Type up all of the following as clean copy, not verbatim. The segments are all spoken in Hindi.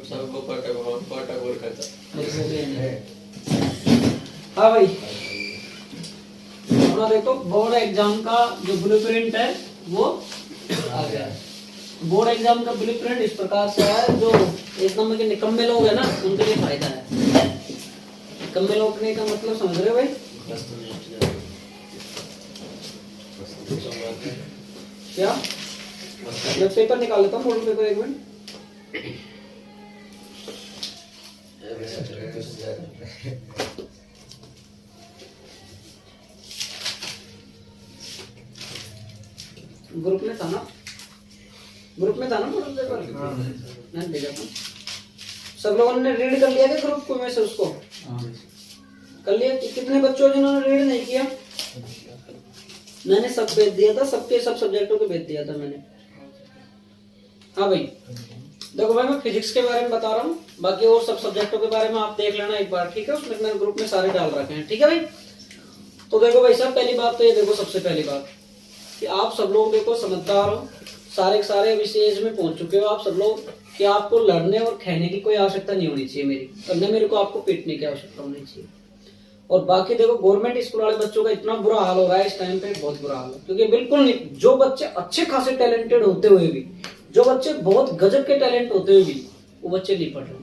सबको पाठक और खाता। हाँ भाई, अपना देखो बोर्ड एग्जाम का जो ब्लूप्रिंट है वो आ गया है। बोर्ड एग्जाम का ब्लूप्रिंट इस प्रकार से है, जो एक नंबर के निकम्मे लोग हैं ना उनके लिए फायदा है। निकम्मे लोग ने का मतलब समझ रहे हो भाई? क्या मैं पेपर निकाल लेता हूँ, मॉडल पेपर, एक मिनट। ग्रुप में था ना मॉडल पेपर? मैं भेजा था। सब लोगों ने रीड कर लिया क्या ग्रुप को में से? उसको कर लिया? कितने बच्चों जिन्होंने रीड नहीं किया? मैंने सब भेज दिया था, सबके सब सब्जेक्टों को भेज दिया था मैंने। हाँ भाई देखो भाई, मैं फिजिक्स के बारे में बता रहा हूँ, बाकी और सब सब्जेक्टों के बारे में आप देख लेना एक बार, ठीक है? उसमें मैंने ग्रुप में सारे डाल रखे हैं, ठीक है भाई? तो देखो भाई साहब, पहली बात तो ये देखो, सबसे पहली बात कि आप सब लोग देखो समझदार हो, सारे के सारे इस एज में पहुंच चुके हो आप सब लोग, कि आपको लड़ने और कहने की कोई आवश्यकता नहीं होनी चाहिए मेरी, और न मेरे को आपको पीटने की आवश्यकता होनी चाहिए। और बाकी देखो, गवर्नमेंट स्कूल वाले बच्चों का इतना बुरा हाल हो रहा है इस टाइम पे, बहुत बुरा हाल है, क्योंकि बिल्कुल नहीं, जो बच्चे अच्छे खासे टैलेंटेड होते हुए भी, जो बच्चे बहुत गजब के टैलेंट होते हुए भी, वो बच्चे नहीं पढ़ रहे।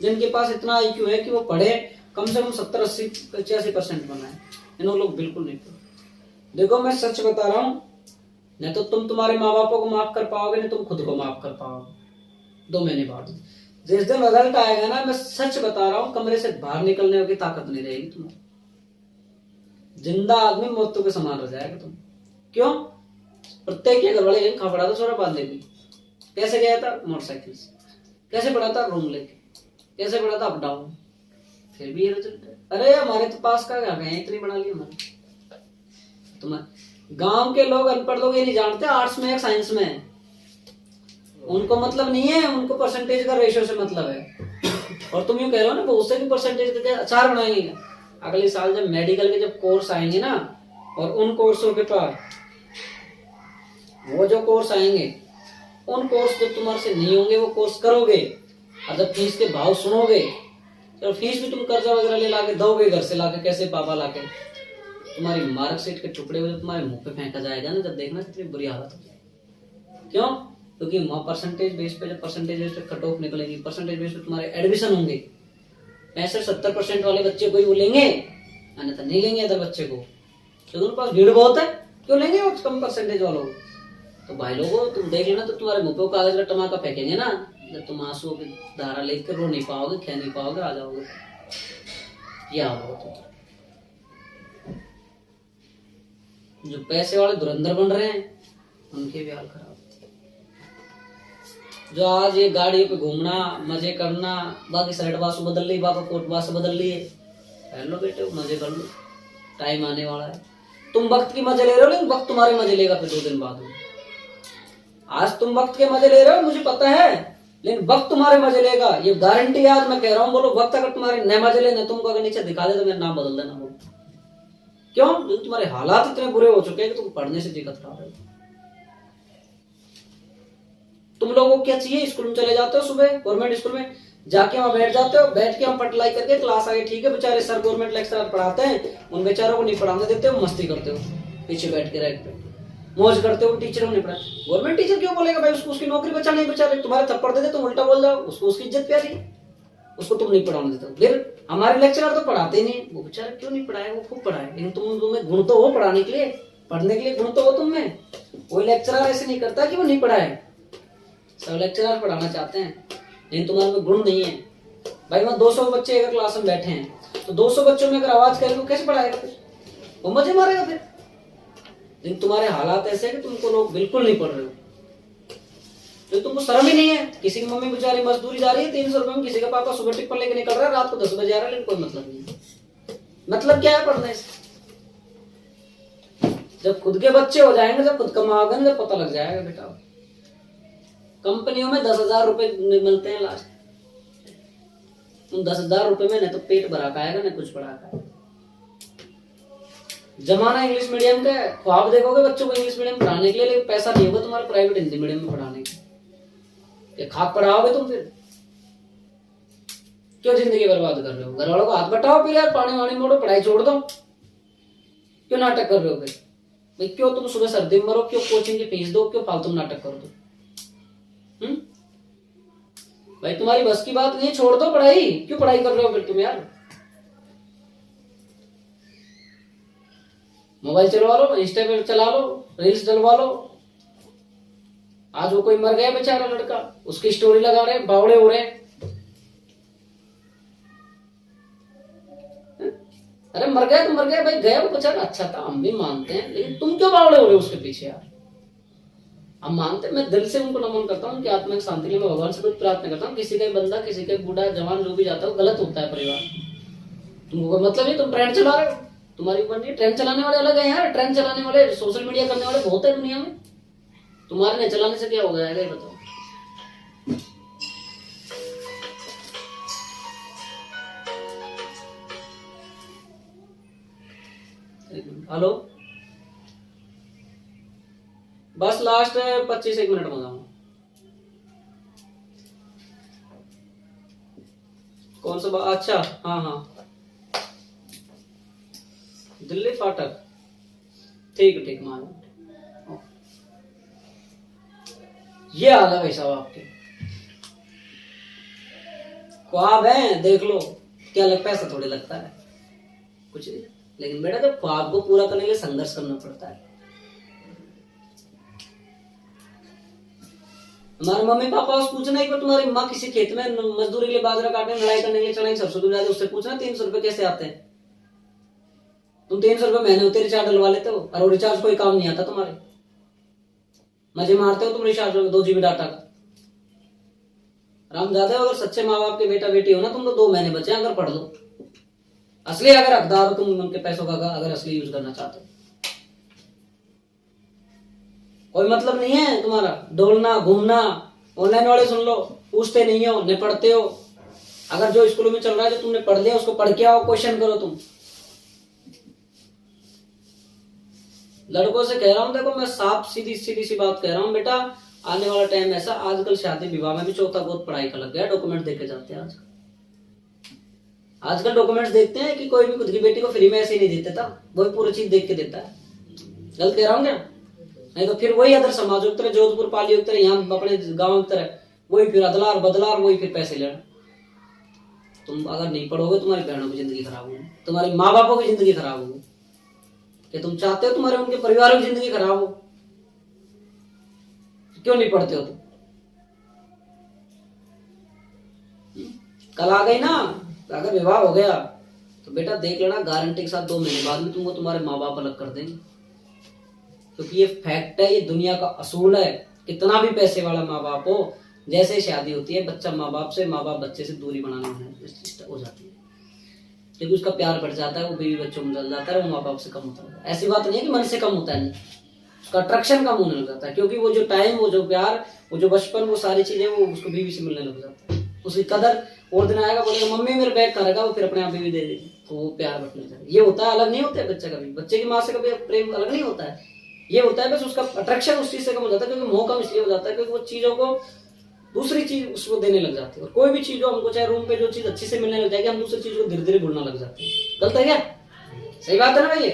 जिनके पास इतना IQ है कि वो पढ़े, कम से कम 70, 80, 85% बनाए, इन लोग बिल्कुल नहीं पढ़े। देखो मैं सच बता रहा हूँ, नहीं तो तुम तुम्हारे माँ बापों को माफ कर पाओगे, नहीं तुम खुद को माफ कर पाओगे 2 महीने बाद। जिस दिन रिजल्ट आएगा ना, मैं सच बता रहा हूँ, कमरे से बाहर निकलने की ताकत नहीं रहेगी तुम्हारी। जिंदा आदमी मौतों के समान रह जाएगा तुम। क्यों? प्रत्येक के घर वाले खा पड़ा था छोरा बांधने की। कैसे गया था? मोटरसाइकिल से। कैसे पड़ा था? रूम लेके। कैसे पड़ा था? Up down. फिर भी ये रिजल्ट है। अरे हमारे तो पास का गए, इतनी बना ली हमारे। तुम्हारे गांव के लोग, अनपढ़ लोग ये नहीं जानते आर्ट्स में या साइंस में है। उनको मतलब नहीं है, उनको परसेंटेज का रेशियो से मतलब है। और तुम यूं कह रहे हो ना, बहुत से भी परसेंटेज के अचार बनाएंगे। अगले साल जब मेडिकल के जब कोर्स आएंगे ना, और उन कोर्सों के पास वो जो कोर्स आएंगे, उन कोर्स जब तुम्हारे से नहीं होंगे, वो कोर्स करोगे, और जब फीस के भाव सुनोगे, तो फीस भी तुम कर्जा वगैरह ले लाके दोगे, घर से लाके, कैसे पापा लाके, तुम्हारी मार्कशीट के टुकड़े हुए तुम्हारे मुंह पे फेंका जाएगा ना, जब देखना कितनी बुरी हालत हो जाएगी। क्यों? क्योंकि वहां परसेंटेज बेस पे, जब परसेंटेज बेस पे कट ऑफ निकलेगी, परसेंटेज बेस पे तुम्हारे एडमिशन होंगे, 65-70% वाले बच्चे कोई वो लेंगे, अन्यथा नहीं लेंगे अदर बच्चे को, क्योंकि उनके पास भीड़ बहुत है। क्यों लेंगे वो कम परसेंटेज वालों? तो भाई लोगों, तुम देख लेना, तो तुम्हारे मुंह पे कागज का टमाका फेंकेंगे ना, जब तुम आंसुओं की धारा लेकर रो नहीं पाओगे, खे नहीं पाओगे, आ जाओगे, क्या होगा? जो पैसे वाले धुरंधर बन रहे हैं, उनके भी हाल खराब। जो आज ये गाड़ियों पे घूमना, मजे करना, बाकी शर्ट बासु बदल ली, बाकी कोट बासु बदल लिए, पहन लो बेटे, मजे कर लो, टाइम आने वाला है। तुम वक्त की मजे ले रहे हो, लेकिन वक्त तुम्हारे मजे लेगा फिर 2 दिन बाद। आज तुम वक्त के मजे ले रहे हो, मुझे पता है, लेकिन वक्त तुम्हारे मजे लेगा, ये गारंटी आज मैं कह रहा हूँ। बोलो, वक्त अगर तुम्हारे न मजे लेना, तुमको अगर नीचे दिखा दे तो मेरा नाम बदल देना। बोलो क्यों? तुम्हारे हालात इतने बुरे हो चुके हैं कि तुम पढ़ने से जी कतरा रहे हो। तुम लोगों को क्या चाहिए? स्कूल में चले जाते हो सुबह, गवर्नमेंट स्कूल में जाके वहां बैठ जाते हो, बैठ के हम पढ़ाई करके क्लास आगे, ठीक है, बेचारे सर गवर्नमेंट लेक्चरर पढ़ाते हैं, उन बेचारों को नहीं पढ़ाने देते हो, मस्ती करते हो पीछे बैठ के, रैक पे मौज करते हो, टीचर को नहीं पढ़ा। गवर्नमेंट टीचर क्यों बोलेगा भाई? उसको उसकी नौकरी बचा नहीं, बेचारे तुम्हारे थप्पड़ देते, तुम उल्टा बोल जाओ, उसको उसकी इज्जत प्यारी, उसको तुम नहीं पढ़ाने देते। फिर हमारे लेक्चरर तो पढ़ाते ही नहीं, वो बेचारे क्यों नहीं पढ़ाए? वो खूब पढ़ाए, लेकिन तुम्हें गुण तो हो पढ़ाने के लिए, पढ़ने के लिए गुण तो हो तुम में। कोई लेक्चरर ऐसे नहीं करता कि वो नहीं पढ़ाए, सब लेक्चरर पढ़ाना चाहते हैं, लेकिन तुम्हारे में गुण नहीं है। भाई वहां 200 बच्चे अगर क्लास में बैठे हैं, तो 200 बच्चों में अगर आवाज करें तो कैसे पढ़ाएगा? फिर वो मजे मारेगा फिर। लेकिन तुम्हारे हालात ऐसे हैं कि तुमको लोग बिल्कुल नहीं पढ़ रहे हो, तो तुमको शर्म ही नहीं है। किसी की मम्मी बेचारी मजदूरी जा रही है 300 रुपए में, किसी का पापा सुबह टिप्पण लेके निकल रहा है, रात को 10 बजे आ रहा है, लेकिन कोई मतलब नहीं है। मतलब क्या है पढ़ने से? जब खुद के बच्चे हो जाएंगे, जब खुद कमाओगे ना, जब पता लग जाएगा बेटा। कंपनियों में 10,000 रुपए मिलते हैं लास्ट, उन 10,000 रुपए में न तो पेट भरा खाएगा, न कुछ पढ़ा खाएगा। जमाना इंग्लिश मीडियम का, ख्वाब देखोगे बच्चों को इंग्लिश मीडियम पढ़ाने के लिए, लेकिन पैसा नहीं होगा तुम्हारे प्राइवेट हिंदी मीडियम में पढ़ाने के। खाक पढ़ाओगे तुम फिर? क्यों जिंदगी बर्बाद कर रहे हो? घर वालों को हाथ बटाओ फिर यार, पानी वानी मोड़ो, पढ़ाई छोड़ दो। क्यों नाटक कर रहे हो फिर भाई? क्यों तुम सुबह सर्दी में मरो? क्यों कोचिंग की फीस दो? क्यों फालतू नाटक कर दो? भाई तुम्हारी बस की बात नहीं, छोड़ दो पढ़ाई। क्यों पढ़ाई कर रहे हो फिर तुम यार? मोबाइल चलवा लो, इंस्टा पे चला लो, रील्स डलवा लो। आज वो कोई मर गया बेचारा लड़का, उसकी स्टोरी लगा रहे, बावड़े हो रहे। अरे मर गया तो मर गया भाई, गया वो बेचारा अच्छा था, हम भी मानते हैं, लेकिन तुम क्यों बावड़े हो रहे हो उसके पीछे यार? हम मानते हैं, मैं दिल से उनको नमन करता हूँ, उनकी आत्मा की शांति के लिए मैं भगवान से कुछ प्रार्थना करता हूँ। किसी का बंदा, किसी का बूढ़ा जवान जो भी जाता है वो गलत होता है परिवार। तुमको मतलब नहीं, तुम ट्रेंड चला रहे हो, तुम्हारी उम्र नहीं। ट्रेंड चलाने वाले अलग है यार, ट्रेंड चलाने वाले, सोशल मीडिया करने वाले बहुत है दुनिया में। तुम्हारे नहीं चलाने से क्या हो जाएगा ये बताओ? हेलो, बस लास्ट 25 मिनट मंगाऊंगा। कौन सा अच्छा, हाँ हाँ, दिल्ली फाटक, ठीक ठीक मान। ये हाल है भाई साहब आपके। ख्वाब है, देख लो क्या लगता है, पैसा थोड़े लगता है कुछ नहीं। लेकिन बेटा जब ख्वाब को पूरा करने के लिए संघर्ष करना पड़ता है। हमारे मम्मी पापा से पूछना एक बार, तुम्हारी माँ किसी खेत में मजदूरी के लिए बाजरा काटने, लड़ाई करने के लिए, चढ़ाई सरसों दूध जाते, उससे पूछना 300 रुपए कैसे आते हैं। तुम 300 रुपए महीने होते रिचार्ज डलवा लेते हो, और वो रिचार्ज कोई काम नहीं आता तुम्हारे। मजे मारते हो तुम रिचार्ज 2 GB डाटा का। राम जाते हो, अगर सच्चे माँ बाप के बेटा बेटी हो ना तुम, तो 2 महीने बचे अगर पढ़ लो। असली अगर हकदार हो तुम उनके पैसों का, अगर असली यूज करना चाहते हो। कोई मतलब नहीं है तुम्हारा डोलना घूमना। ऑनलाइन वाले सुन लो, पूछते नहीं हो, न पढ़ते हो। अगर जो स्कूलों में चल रहा है, जो तुमने पढ़ लिया उसको पढ़ के आओ, क्वेश्चन करो तुम। लड़कों से कह रहा हूं, देखो मैं साफ सीधी सीधी सी बात कह रहा हूं बेटा, आने वाला टाइम ऐसा, आजकल शादी विवाह में भी चौथा बहुत पढ़ाई का लग गया। डॉक्यूमेंट देके जाते हैं आजकल डॉक्यूमेंट्स देखते हैं कि कोई भी खुद की बेटी को फ्री में ऐसे ही नहीं देते था, वो भी पूरी चीज देख के देता है। गलत कह रहा हूँ क्या? नहीं तो फिर वही अदर समाजों की तरह, जोधपुर पालियों की तरह, यहाँ अपने गाँव की तरह वही फिर अदलार बदलार, वही फिर पैसे लेना। तुम अगर नहीं पढ़ोगे तुम्हारी बहनों की जिंदगी खराब होगी, तुम्हारे माँ बापों की जिंदगी खराब होगी। कि तुम चाहते हो तुम्हारे उनके परिवार की जिंदगी खराब हो? क्यों नहीं पढ़ते हो तुम? कल आ गई ना, अगर विवाह हो गया तो बेटा देख लेना, गारंटी के साथ 2 महीने बाद में तुमको तुम्हारे माँ बाप अलग कर देंगे। क्योंकि ये फैक्ट है, ये दुनिया का असूल है। कितना भी पैसे वाला माँ बाप हो, जैसे शादी होती है बच्चा माँ बाप से, माँ बाप बच्चे से दूरी बनाने हो जाती है। क्योंकि उसका प्यार बढ़ जाता है, वो बीवी बच्चों में जल जाता है, वो माँ बाप से कम होता है। ऐसी बात नहीं है कि मन से कम होता है, नहीं, उसका अट्रैक्शन कम होने लग जाता है। क्योंकि वो जो टाइम, वो जो प्यार, वो जो बचपन, वो सारी चीजें वो उसको बीवी से मिलने लग जाता है। उसकी कदर और दिन आएगा, बोलेगा मम्मी मेरे बैग कहाँ रखा, वो फिर अपने आप बीवी दे देगी, तो वो प्यार बढ़ने लगता है। ये होता है, अलग नहीं होता है बच्चा कभी, बच्चे की माँ से कभी प्रेम अलग नहीं होता है। ये होता है बस उसका अट्रैक्शन उस चीज से कम हो जाता है, क्योंकि मोह कम इसलिए हो जाता है क्योंकि वो चीजों को, दूसरी चीज उसको देने लग जाती है। और कोई भी चीज हो, हमको चाहे रूम पे जो चीज अच्छी से मिलने लग जाएगी, हम दूसरी चीज को धीरे धीरे भूलना लग जाते हैं। गलत है क्या? सही बात है ना भाई?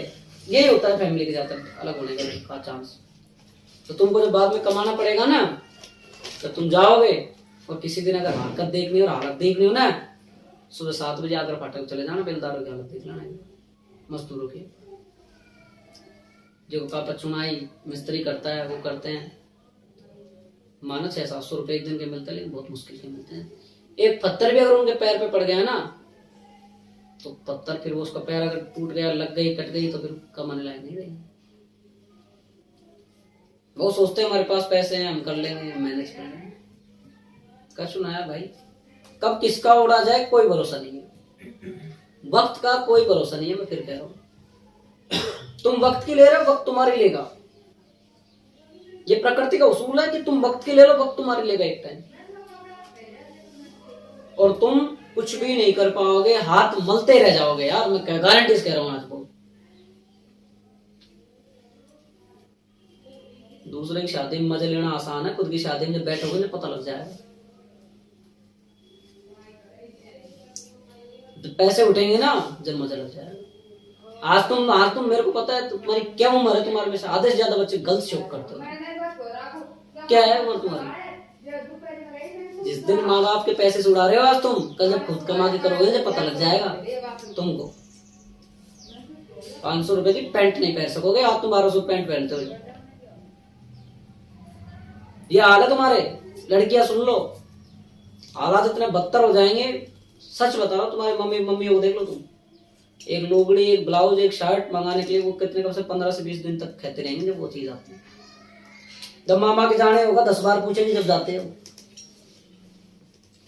यही होता है फैमिली के ज्यादा अलग होने का चांस। तो तुमको जब बाद में कमाना पड़ेगा ना, तो तुम जाओगे, और किसी दिन अगर हरकत देखनी और हालत देखनी हो ना, सुबह 7 बजे आकर फाटक चले जाना, बेलदारों की हालत देख लेना, मजदूरों की। जो पापा चुनाई मिस्त्री करता है, वो करते हैं, माना 600-700 रुपए एक दिन के मिलते हैं, लेकिन बहुत मुश्किल के मिलते हैं। एक पत्थर भी अगर उनके पैर पे पड़ गया ना, तो पत्थर फिर वो, उसका पैर अगर टूट गया, लग गई, कट गई, तो फिर कमाने लायक नहीं रहेगी। वो सोचते हैं हमारे पास पैसे हैं, हम कर लेंगे, मैनेज कर लेंगे। क्या सुनाया भाई? कब किसका उड़ा जाए कोई भरोसा नहीं है, वक्त का कोई भरोसा नहीं है। मैं फिर कह रहा हूं, तुम वक्त की ले रहे हो, वक्त तुम्हारी लेगा। ये प्रकृति का उसूल है कि तुम वक्त की ले लो, वक्त तुम्हारी लेगा एक टाइम। और तुम कुछ भी नहीं कर पाओगे, हाथ मलते रह जाओगे यार, मैं गारंटी से कह रहा हूं आज को। दूसरे की शादी में मजे लेना आसान है, खुद की शादी में जब बैठोगे ना पता लग जाएगा। पैसे उठेंगे ना जब मजा लग जाएगा। आज तुम मेरे को पता है तुम्हारी क्या उम्र है, तुम्हारे में से आधे से ज्यादा बच्चे गर्ल्स शौक करते हो। क्या है उम्र तुम्हारी? जिस दिन माँ बाप के पैसे से उड़ा रहे हो आज तुम, कल जब खुद कमा के करोगे जब पता लग जाएगा तुमको। 500 रुपए की पैंट नहीं पहन सकोगे, आज तुम 1200 पैंट पहनते हो। ये हाल है तुम्हारे। लड़कियां सुन लो, हालात इतने बदतर हो जाएंगे, सच बता रहा हूं। तुम्हारी मम्मी को देख लो तुम, एक लोगड़ी, एक ब्लाउज, एक शर्ट मंगाने के लिए वो कितने कम से 15 से 20 दिन तक कहते रहेंगे जब वो चीज आती है। जब मामा के जाने होगा 10 बार पूछेंगे जब जाते हो।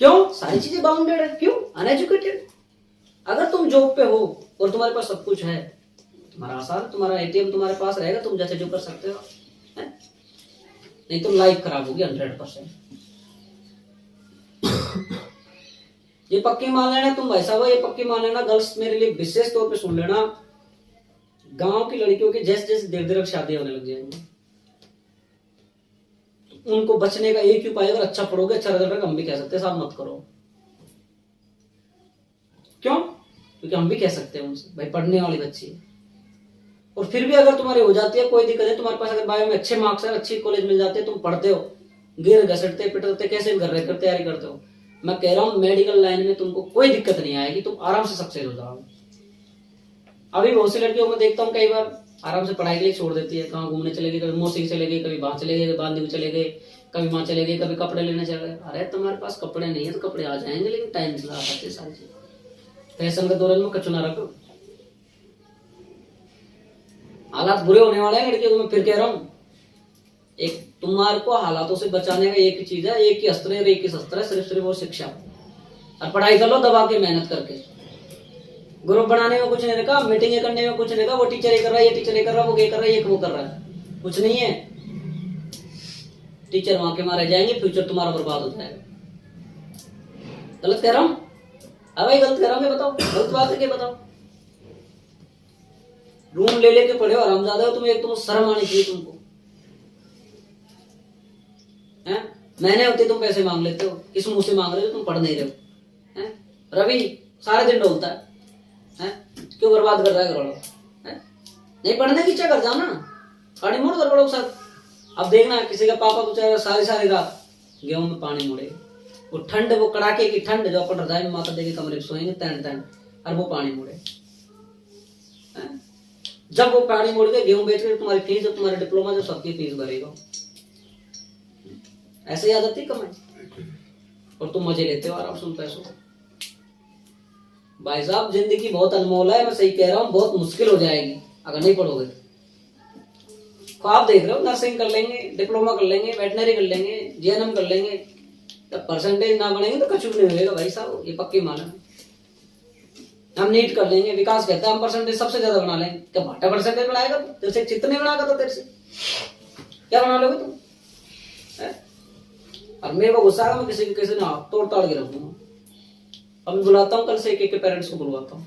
क्यों? सारी चीजें बाउंडेड है। क्यों? अनएजुकेटेड। अगर तुम जॉब पे हो और तुम्हारे पास सब कुछ है, तुम्हारा आसान, तुम्हारा एटीएम तुम्हारे पास रहेगा, तुम जैसे जो कर सकते हो है? नहीं तो लाइफ खराब होगी 100%। ये पक्की मान लेना तुम भाई साहब, ये पक्की मान लेना गर्ल्स, मेरे लिए विशेष तौर पे सुन लेना, गांव की लड़कियों की जैसे जैसे देर देर शादी होने लग जाएंगी, उनको बचने का एक ही उपाय, अगर अच्छा पढ़ोगे, अच्छा रिजल्ट, हम भी कह सकते हैं साहब मत करो। क्यों? क्योंकि हम भी कह सकते हैं उनसे भाई पढ़ने वाली बच्ची है। और फिर भी अगर तुम्हारी हो जाती है, कोई दिक्कत है, तुम्हारे पास अगर बायो में अच्छे मार्क्स है, अच्छी कॉलेज मिल जाते हैं, तुम पढ़ते हो, गिर घसटते पिटते कैसे भी घर रहकर तैयारी करते हो, मैं कह रहा हूं मेडिकल लाइन में तुमको कोई दिक्कत नहीं आएगी, तुम आराम से सक्सेस हो जाओगे। अभी बहुत सी लड़कियों को देखता हूँ कई बार आराम से पढ़ाई के लिए छोड़ देती है, कहाँ घूमने चले गए, कभी मौसी चले गए, कभी वहां चले गए, बांदी चले गए, कभी वहां चले गए, कभी कपड़े लेने चले गए। अरे तुम्हारे पास कपड़े नहीं है तो कपड़े आ जाएंगे, लेकिन टाइम से ला पाते सारी चीज। फैशन के दौरान में कचू ना रखो, हालात बुरे होने वाले हैं लड़कियों को। मैं फिर कह रहा हूँ, एक तुम्हारे को हालातों से बचाने का एक ही चीज है, एक ही अस्त्र है, एक ही शस्त्र है, सिर्फ वो शिक्षा। और पढ़ाई कर लो दबा के, मेहनत करके। ग्रुप बनाने में कुछ नहीं रखा, मीटिंग करने में कुछ नहीं रखा, वो टीचर ये कर रहा है, ये टीचर ये कर रहा है, वो ये कर रहा है, ये वो कर रहा है, कुछ नहीं है। टीचर वहां के मारे जाएंगे, फ्यूचर तुम्हारा बर्बाद हो जाएगा। गलत कह रहा हूं? भाई गलत कह रहा हूं? बताओ गलत बात है क्या? बताओ। रूम ले लेके पढ़े हो, हरामजादा हो तुम, एक तुम शर्म आनी चाहिए तुमको। हैं? मैंने होते तुम पैसे मांग लेते हो, किस मुंह से मांग रहे हो? तुम पढ़ नहीं रहे हो। हैं? रवि सारे दिन डोलता है, क्यों बर्बाद कर रहा है करोड़ों? नहीं पढ़ने की इच्छा कर जाओ ना, पानी मोड़ कर पड़ो साथ। अब देखना किसी का पापा बेचारा सारी रात गेहूं में पानी मोड़े, वो ठंड, वो कड़ाके की ठंड, जो अपन रजाई में माता देवी कमरे में सोएंगे तैन और वो पानी मोड़े। जब वो पानी मोड़ के गेहूं बेच के तुम्हारी फीस, जो तुम्हारे डिप्लोमा, जो सबकी फीस भरेगा, ऐसे ही आ जाती कमाई, और तुम मजे लेते हो आराम से उन पैसों। भाई साहब जिंदगी बहुत अनमोल है, मैं सही कह रहा हूँ, बहुत मुश्किल हो जाएगी अगर नहीं पढ़ोगे। तो आप देख रहे हो, नर्सिंग कर लेंगे, डिप्लोमा कर लेंगे, वेटनरी कर लेंगे, जीएनएम कर लेंगे, जब परसेंटेज ना बनेंगे तो कुछ नहीं होगा भाई साहब, ये पक्की मालूम। हम नीट कर लेंगे, विकास कहता है हम परसेंटेज सबसे ज्यादा बना लेंगे, क्या भाटा परसेंटेज बनाएगा? तेरे से चित्त नहीं बनाएगा तो तेरे से क्या बना लोगे तुम? और मेरे को गुस्सा आएगा, मैं किसी ने हाथ तोड़ ताड़ के रखूंगा। अभी बुलाता हूँ, कल से एक के पेरेंट्स को बुलवाता हूँ,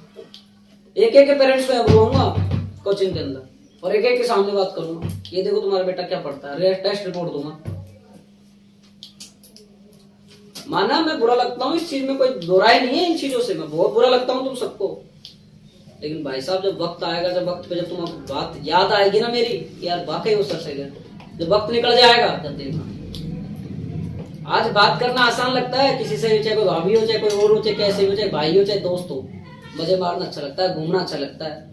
एक के पेरेंट्स को बुलवाऊंगा कोचिंग के अंदर, और एक के सामने बात करूंगा, ये देखो तुम्हारा बेटा क्या पढ़ता है, टेस्ट रिपोर्ट दूंगा। माना मैं बुरा लगता हूँ इस चीज में, कोई दोराय नहीं है इन चीजों से, मैं बहुत बुरा लगता हूँ तुम सबको, लेकिन भाई साहब जब वक्त आएगा, जब वक्त पे जब तुम्हारी बात याद आएगी ना मेरी, यार वाकई वो सर से गए, जब वक्त निकल जाएगा तब देखना। आज बात करना आसान लगता है किसी से, चाहे कोई भाभी हो, चाहे कोई और हो, चाहे कैसे हो, चाहे भाई हो, चाहे दोस्त हो, मजे मारना अच्छा लगता है, घूमना अच्छा लगता है,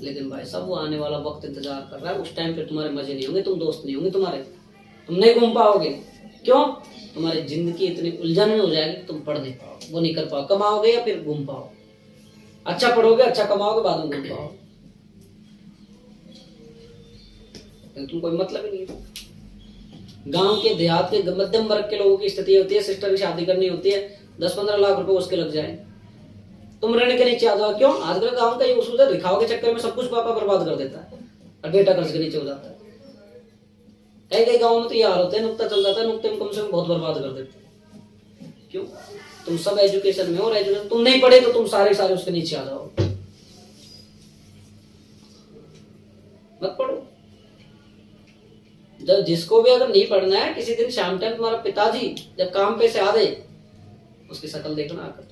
लेकिन भाई साहब वो आने वाला वक्त इंतजार कर रहा है, उस टाइम पे तुम्हारे मजे नहीं होंगे, तुम दोस्त नहीं होंगे तुम्हारे, तुम नहीं घूम पाओगे। क्यों? तुम्हारी जिंदगी इतनी उलझन में हो जाएगी कि तुम पढ़ नहीं पाओ, वो नहीं कर पाओ, कमाओगे या फिर घूम पाओ। अच्छा पढ़ोगे, अच्छा कमाओगे, बाद में घूम पाओ, तुम कोई मतलब ही नहीं। गांव के देहात के मध्यम वर्ग के लोगों की स्थिति होती है, सिस्टर की शादी करनी होती है, 10-15 लाख रुपए उसके लग जाए, तुम रहने के नीचे आ जाओ। क्यों? आजकल गांव का ये उसूल है, दिखाओ के चक्कर में सब कुछ पापा बर्बाद कर देता है और बेटा कर्ज के नीचे हो जाता है। कई गाँव में तो ये हाल होते हैं, नुक्ता चल जाता है, नुक्ते में कम से कम बहुत बर्बाद कर देते हैं। क्यों? तुम सब एजुकेशन में हो, और एजुकेशन तुम नहीं पढ़े तो तुम सारे उसके नीचे आ जाओ। मत पढ़ो। जब जिसको भी अगर नहीं पढ़ना है, किसी दिन शाम टाइम तुम्हारा पिताजी जब काम पे से आ गए, उसकी शक्ल देखना आकर,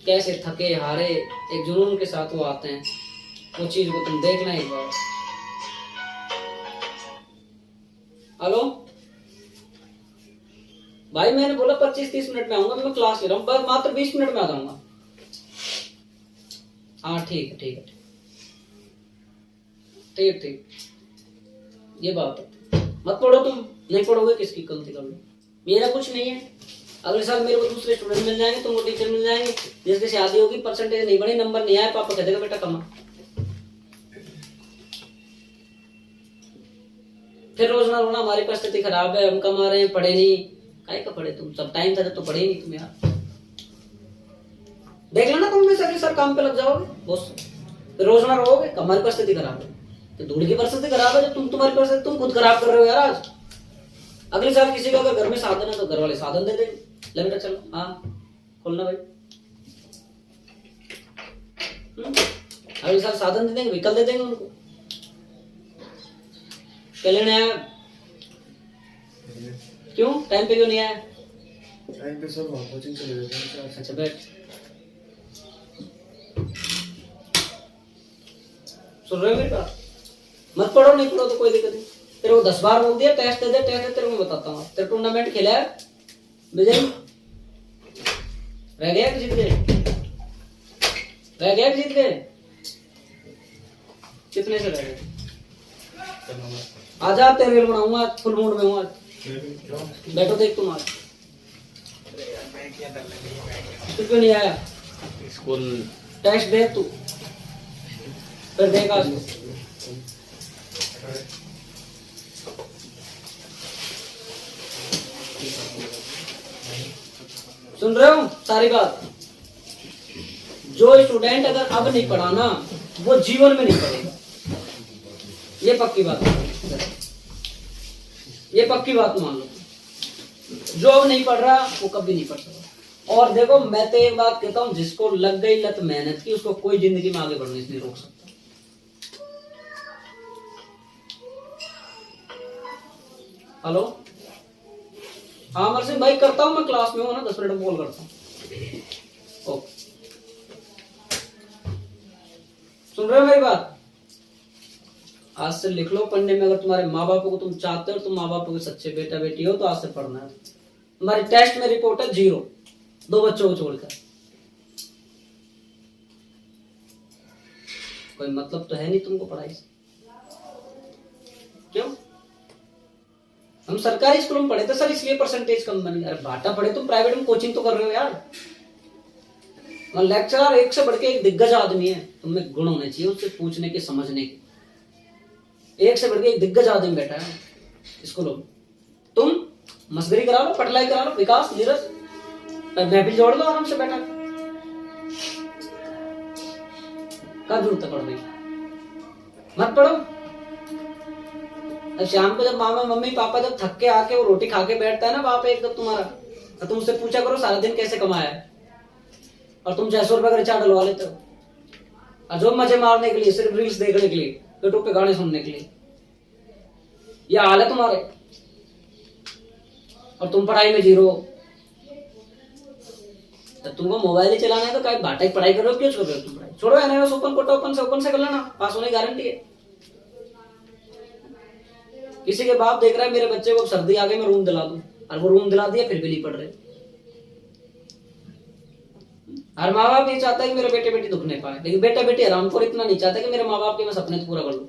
कैसे थके हारे एक जुनून के साथ वो आते हैं, वो चीज को तुम देखना एक बार। हेलो भाई, मैंने बोला 25-30 मिनट में आऊंगा, मैं क्लास ले रहा हूँ, बस मात्र 20 मिनट में आ जाऊंगा। हाँ ठीक है ठीक है ठीक ठीक, ये बात है। मत पढ़ो तुम, नहीं पढ़ोगे किसकी गलती कर लो, मेरा कुछ नहीं है। अगले साल मेरे को दूसरे स्टूडेंट मिल जाएंगे, तुमको टीचर मिल जाएंगे, जिसकी शादी होगी, परसेंटेज नहीं बनी, नंबर नहीं आया, पापा कह देगा बेटा कमा। फिर रोज ना रोना हमारी परिस्थिति खराब है, हम कमा रहे हैं, पढ़े नहीं। काहे का पढ़े तुम, सब टाइम था जब तो पढ़े ही नहीं तुम यार। देख लेना तुम भी सर काम पे लग जाओगे बॉस, फिर रोज ना रहोगे, हमारी परिस्थिति खराब है। तो धूल की परिस्थिति खराब है जब तुम्हारी परिस्थिति तुम खुद खराब कर रहे हो यार। आज अगले साल किसी का अगर घर में साधन है तो घर वाले साधन दे देंगे, ले बेटा चलो, हाँ खोलना भाई। अगले साल साधन दे देंगे, व्हीकल दे देंगे उनको। क्या लेने आया? क्यों टाइम पे क्यों नहीं आया? टाइम पे सब कोचिंग चले जाते हैं। अच्छा बैठ, सुन रहे हो मेरी बात? मत पढ़ो, नहीं पढ़ो तो कोई दिक्कत नहीं। तेरे को 10 बार बोल दिया टेस्ट दे दे, टेस्ट दे, तेरे को मैं बताता हूँ। तेरे टूर्नामेंट खेला है विजय, रह गया कि जीत गए? रह गया कि जीत गए? कितने से रह गए? आजा तेरे रील बनाऊंगा, फुल मूड में हूँ आज। बैठो देख तुम आज तू क्यों नहीं आया स्कूल? टेस्ट दे तू, फिर देख आज सुन रहे हो सारी बात। जो स्टूडेंट अगर अब नहीं पढ़ा ना, वो जीवन में नहीं पढ़ेगा, ये पक्की बात है, ये पक्की बात मान लो। जो अब नहीं पढ़ रहा वो कभी नहीं पढ़ सकता। और देखो मैं तो एक बात कहता हूं, जिसको लग गई लत मेहनत की, उसको कोई जिंदगी में आगे बढ़ने से नहीं रोक सकता। हेलो, हाँ अमर सिंह भाई, करता हूं मैं, क्लास में हूं ना, 10 मिनट में कॉल करता हूं। ओके, सुन रहे हो मेरी बात? आज से लिख लो पढ़ने में, अगर तुम्हारे माँ बापों को तुम चाहते हो, तुम माँ बापों के सच्चे बेटा बेटी हो, तो आज से पढ़ना है। तुम्हारी टेस्ट में रिपोर्ट है 0, 2 बच्चों को छोड़कर। कोई मतलब तो है नहीं तुमको पढ़ाई से, क्यों? हम सरकारी स्कूल में पढ़े थे सर, इसलिए परसेंटेज कम बनी। अरे बाटा पढ़े तुम प्राइवेट में, कोचिंग तो कर रहे हो यार। लेक्चरर एक से बढ़ के एक दिग्गज आदमी है, तुम्हें गुण होने चाहिए उससे पूछने के, समझने के। एक से बढ़ के एक दिग्गज आदमी बैठा है स्कूलों में, तुम मस्करी करा लो, पटलाई करा लो। विकास, नीरज, महफिल जोड़ लो आराम से बैठा। कब जरूरत है पढ़ने की? मत पढ़ो। अब शाम को जब मामा मम्मी पापा जब थक के आके वो रोटी खा के बैठता है ना वहां पे एक कप तुम्हारा, तो तुम उससे पूछा करो सारा दिन कैसे कमाया है, और तुम 600 रुपए का रिचार्ज डलवा लेते हो, और जो मजे मारने के लिए, सिर्फ रील्स देखने के लिए, यूट्यूब पे गाने सुनने के लिए। यह हाल है तुम्हारे, और तुम पढ़ाई में 0। तो तुमको मोबाइल ही चलाना है तो काय बाटा की पढ़ाई कर रहे हो? क्यों छोड़ रहे हो तुम पढ़ाई? छोड़ो, एनएस ओपन कोटा ओपन से कर लेना, पास होने की गारंटी है। किसी के बाप देख रहा है मेरे बच्चे को सर्दी आ गई मैं रूम दिला दूं, और वो रूम दिला दिया फिर भी नहीं पढ़ रहे। हर माँ बाप ये चाहता है कि मेरे बेटे बेटी दुख नहीं पाए, लेकिन बेटा बेटी आराम को इतना नहीं चाहता कि मेरे माँ बाप के मैं सपने तो पूरा कर लूं।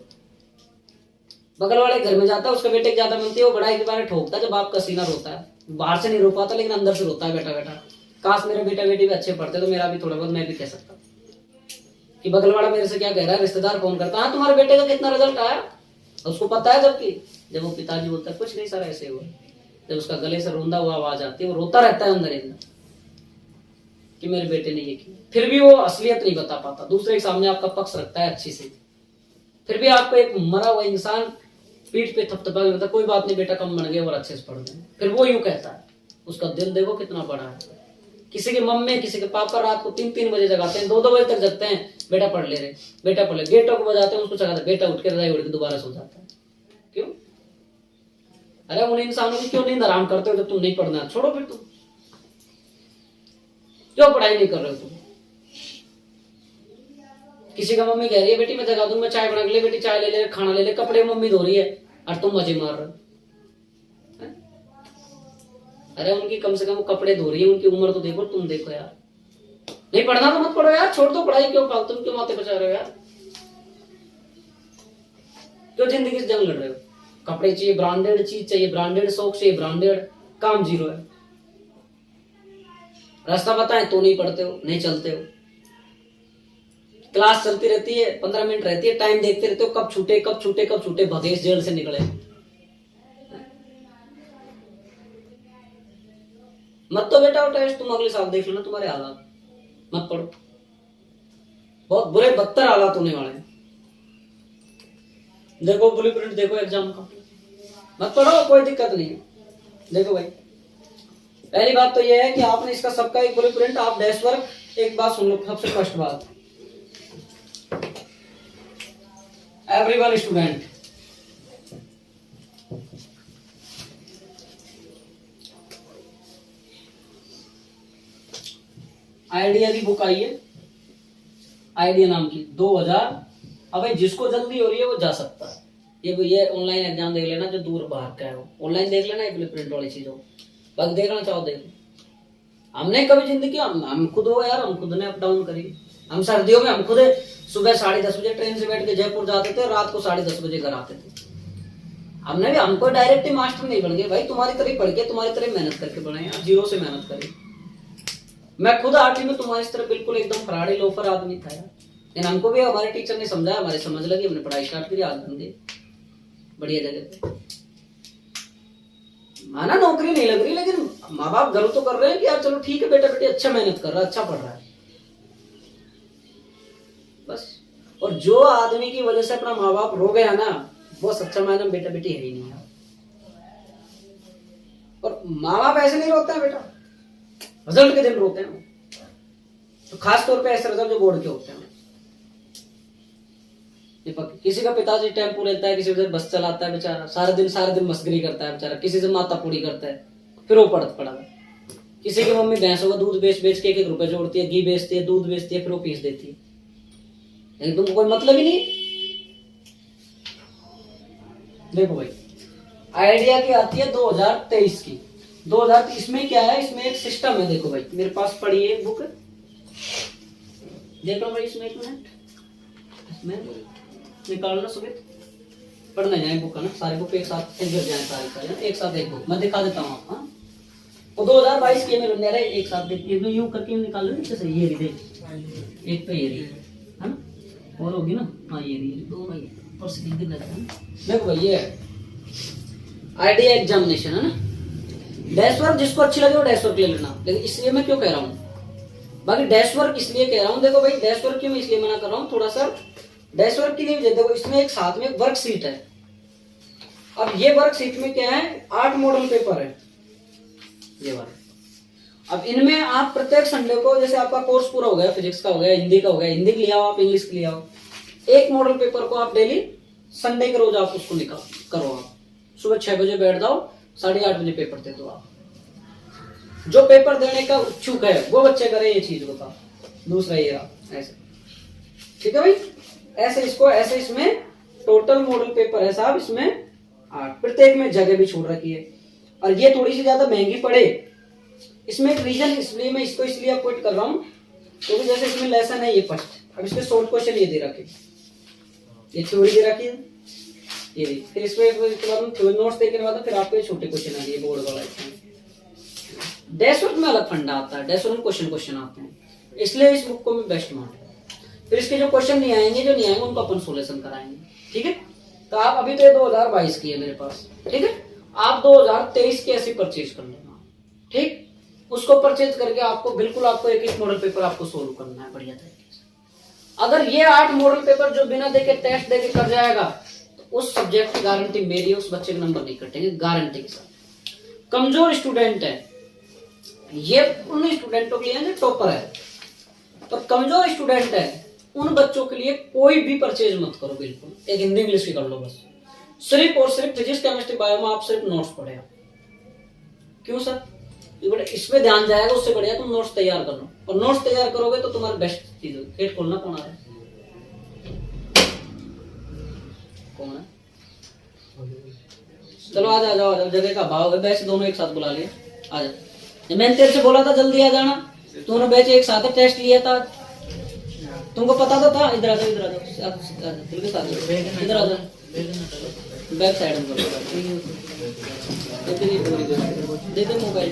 बगल वाले घर में जाता है, उसके बेटे की ज्यादा बनती है, वो बड़ा एक बार ठोकता है जब बाप का सीना रोता है। बाहर से नहीं रो पाता लेकिन अंदर से रोता है, बेटा बेटा काश मेरे बेटा बेटी भी अच्छे पढ़ते तो मेरा भी थोड़ा बहुत मैं भी कह सकता कि बगल वाला मेरे से क्या कह रहा है। रिश्तेदार फोन करता है, तुम्हारे बेटे का कितना रिजल्ट आया, उसको पता है। जबकि जब वो पिताजी बोलता है कुछ नहीं सर ऐसे हुआ, जब उसका गले से रोंदा हुआ आवाज आती है, वो रोता रहता है अंदर अंदर कि मेरे बेटे ने ये किया। फिर भी वो असलियत नहीं बता पाता, दूसरे के सामने आपका पक्ष रखता है अच्छी से, फिर भी आपको एक मरा हुआ इंसान पीठ पे थपथपा के बताता कोई बात नहीं बेटा कम बन गए और अच्छे से पढ़ गए। फिर वो यूं कहता है, उसका दिल देखो कितना बड़ा है। किसी की मम्मी किसी के पापा रात को 3-3 बजे जगाते हैं, 2-2 बजे तक जगते हैं, बेटा पढ़ ले रहे, बेटा पढ़ ले, गेटों को बजाते हैं, उसको जगाते, बेटा उठ के रजाई उड़ के दोबारा सो जाता है। क्यों? अरे उन इंसानों की क्यों नींद हराम करते हो जब तुम नहीं पढ़ना? छोड़ो फिर तुम क्यों पढ़ाई नहीं कर रहे हो तुम? किसी का मम्मी कह रही है बेटी मैं जगा दूं, मैं चाय बना के ले बेटी, चाय ले ले, खाना ले ले, कपड़े मम्मी धो रही है और तुम मजे मार रहे हो। अरे उनकी कम से कम कपड़े धो रही है, उनकी उम्र तो देखो, तुम देखो यार। नहीं पढ़ना तो मत पढ़ो यार, छोड़ दो पढ़ाई, क्यों फालतू क्यों माथे बचा रहे हो यार, क्यों जिंदगी से जंग लड़ रहे हो। कपड़े चाहिए ब्रांडेड, चीज चाहिए ब्रांडेड, शौक चाहिए ब्रांडेड, काम जीरो है। रास्ता बताएं तो नहीं पढ़ते हो, नहीं चलते हो। क्लास चलती रहती है, 15 मिनट रहती है, टाइम देखते रहते हो, कब छूटे कब छूटे कब छूटे, भगेश जेल से निकले। मत तो बेटा टेस्ट तुम अगले साल देख लेना, तुम्हारे हालात मत पढ़ो, बहुत बुरे बदतर हालात होने वाले हैं। देखो ब्लूप्रिंट देखो एग्जाम का, मत पढ़ो कोई दिक्कत नहीं है। देखो भाई पहली बात तो यह है कि आपने इसका सबका एक ब्लूप्रिंट, आप डैश वर्क, एक बात सुन लो सबसे फर्स्ट बात, एवरीवन स्टूडेंट, आइडिया की बुक आई है, आइडिया नाम की 2000। अब भाई जिसको जल्दी हो रही है वो जा सकता है, ये ऑनलाइन एग्जाम देख लेना, जो दूर बाहर का है वो ऑनलाइन देख लेना, ये प्रिंट वाली चीज हो, बस देखना चाहो देख लो। हमने कभी जिंदगी हम खुद हो यार, हम खुद ने अप डाउन करी। हम सर्दियों में हम खुद सुबह 10:30 बजे ट्रेन से बैठ के जयपुर जाते थे, रात को 10:30 बजे घर आते थे। हमने भी, हमको डायरेक्ट मास्टर नहीं बन गए भाई, तुम्हारी तरह पढ़ के तुम्हारी तरह मेहनत करके बने हैं, जीरो से मेहनत करी। मैं खुद 8वीं में तुम्हारी तरह बिल्कुल एकदम फराड़ी लोफर आदमी था यार, लेकिन हमको भी हमारे टीचर ने समझाया, हमारे समझ लगी, हमने पढ़ाई स्टार्ट करी, आज बन गए बढ़िया जगह पे। माना नौकरी नहीं लग रही, लेकिन माँ बाप गर्व तो कर रहे हैं कि यार चलो ठीक है बेटा बेटी अच्छा मेहनत कर रहा है, अच्छा पढ़ रहा है बस। और जो आदमी की वजह से अपना माँ बाप रो गया ना, वो सच्चा मायने बेटा बेटी है ही नहीं यार। और माँ बाप ऐसे नहीं रोते हैं बेटा, रिजल्ट के दिन रोते हैं, तो खास तौर पे ऐसे रिजल्ट जो बोर्ड के होते हैं। किसी का पिताजी टेम्पो लेता है, किसी से बस चलाता है बेचारा, सारा दिन मस्करी करता है बेचारा, किसी से माता पूरी करता है, फिर वो पढ़ा। किसी की मम्मी भैंसों का दूध बेच बेच के 1-1 रुपए जोड़ती है, घी बेचती है, दूध बेचती है, फिर वो पीस देती है, लेकिन तुमको कोई मतलब ही नहीं। देखो भाई आइडिया की आती है 2023 की, 2023 में क्या है, इसमें एक सिस्टम है। देखो भाई मेरे पास पड़ी है बुक, देखो भाई इसमें 1 मिनट, इसमें निकालना सुबह पढ़ने जाए बुक है ना, सारे बुक एक साथ गिर जाए, सारे एक साथ एक बुक मैं दिखा देता हूँ आपको। वो 2022 की मेरे मेरा एक साथ देखिए, यूं करके निकाल लो जैसे ये रही, एक पे ये रही है ना, और होगी ना, हाँ ये रही, 2 में और सीधे लगा है। देखो भाई ये आइडिया एग्जामिनेशन है ना, डैश वर्क जिसको अच्छी लगे वो डैश वर्क ले लेना, लेकिन इसलिए मैं क्यों कह रहा हूँ, बाकी डैश वर्क इसलिए कह रहा हूँ, देखो भाई डैश वर्क क्यों मैं इसलिए मना कर रहा हूँ, थोड़ा सा डैश वर्क के लिए देखो इसमें एक साथ में वर्कशीट है। अब ये वर्कशीट में क्या है, 8 मॉडल पेपर है ये वाला। अब इनमें आप प्रत्येक संडे को, जैसे आपका कोर्स पूरा हो गया, फिजिक्स का हो गया, हिंदी का हो गया, हिंदी के लिया हो आप, इंग्लिश के लिया हो, एक मॉडल पेपर को आप डेली संडे के रोज आप उसको निकाल करो, आप सुबह 6 बजे बैठ जाओ, 8:30 बजे पेपर दे दो। आप जो पेपर देने का इच्छुक है वो बच्चे करे ये चीज होता, दूसरा ये रहा ऐसे, ठीक है भाई। ऐसे इसको ऐसे इसमें टोटल मॉडल पेपर है साहब, इसमें 8, प्रत्येक में जगह भी छोड़ रखी है। और ये थोड़ी सी ज्यादा महंगी पड़े, इसमें एक रीजन, इसलिए मैं इसको इसलिए अवॉइड कर रहा हूँ क्योंकि जैसे इसमें लेसन है ये फर्स्ट, अब इसके शॉर्ट क्वेश्चन ये दे रखे, ये थ्योरी दे रखी है, ये फिर इसमें नोट्स देखने के बाद फिर आपको छोटे क्वेश्चन आ गए बोर्ड वाला। डैश वर्क में अलग फंडा आता है, डैश वर्क में क्वेश्चन आते हैं, इसलिए इस बुक को मैं बेस्ट मानता हूँ। फिर इसके जो क्वेश्चन नहीं आएंगे उनको अपन सोल्यूशन कराएंगे, ठीक है। तो आप अभी तो ये 2022 की है मेरे पास, ठीक है, आप 2023 की ऐसी परचेज कर लेना, ठीक। उसको परचेज करके आपको बिल्कुल आपको एक मॉडल पेपर आपको सोल्व करना है बढ़िया तरीके से। अगर ये 8 मॉडल पेपर जो बिना देके टेस्ट देके कर जाएगा तो उस सब्जेक्ट की गारंटी मेरी है, उस बच्चे के नंबर नहीं कटेंगे गारंटी के साथ। कमजोर स्टूडेंट है, ये उन स्टूडेंटों के लिए जो टॉपर है, तो कमजोर स्टूडेंट है उन बच्चों के लिए कोई भी परचेज मत करो, बिल्कुल एक हिंदी इंग्लिश की कर लो बस, सिर्फ और सिर्फ फिजिक्स केमिस्ट्री बायो में आप सिर्फ नोट्स पढ़े। क्यों सर, इसमें ध्यान जाएगा, उससे बढ़िया तुम नोट्स तैयार कर लो, और नोट्स तैयार करोगे तो तुम्हारा बेस्ट चीज होगी। गेट खोलना कौन आ रहा है, कौन है? चलो आ जाओ जगह का भाव है, बैच दोनों एक साथ बुला लिए, आ जा। मैंने तेरे से बोला था जल्दी आ जाना, दोनों बैच एक साथ टेस्ट लिया था, तुमको पता तो था। इधर आ जाओ, इधर आ जाओ, इनके साथ इधर आ जाओ, बैक साइड में दे दे मोबाइल।